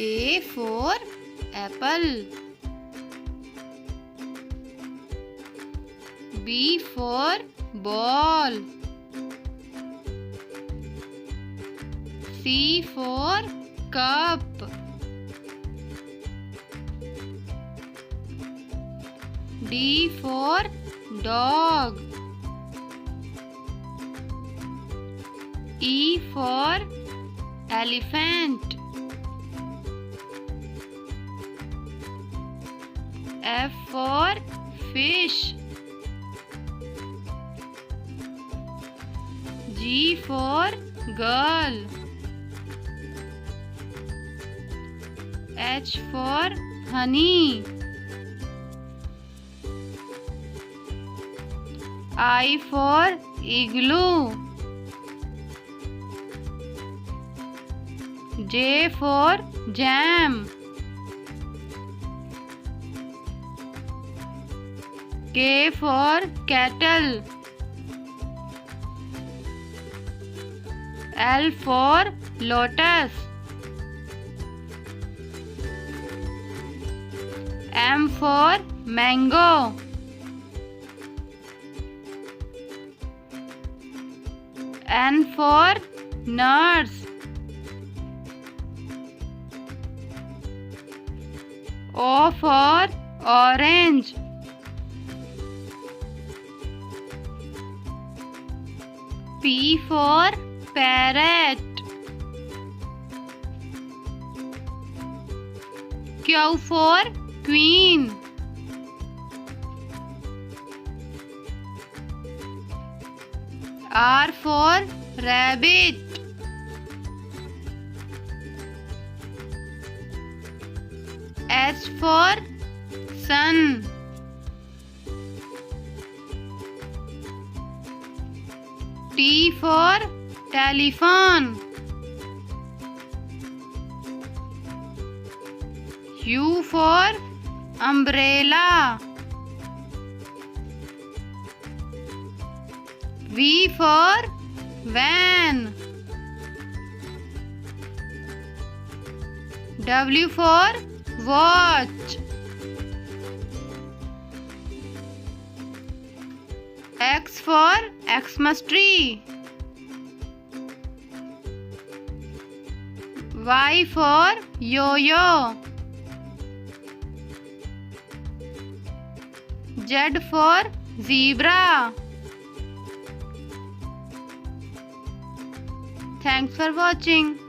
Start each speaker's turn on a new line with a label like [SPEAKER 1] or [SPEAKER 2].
[SPEAKER 1] A for apple. B for ball. C for cup. D for dog. E for elephant. F for fish. G for girl. H for honey. I for igloo. J for jam. K for kettle. L for lotus. M for mango. N for nuts. O for orange. P for parrot. Q for queen. R for rabbit. S for sun. T for telephone. U for umbrella. V for van. W for watch. X for Xmas tree. Y for yo-yo. Z for zebra. Thanks for watching.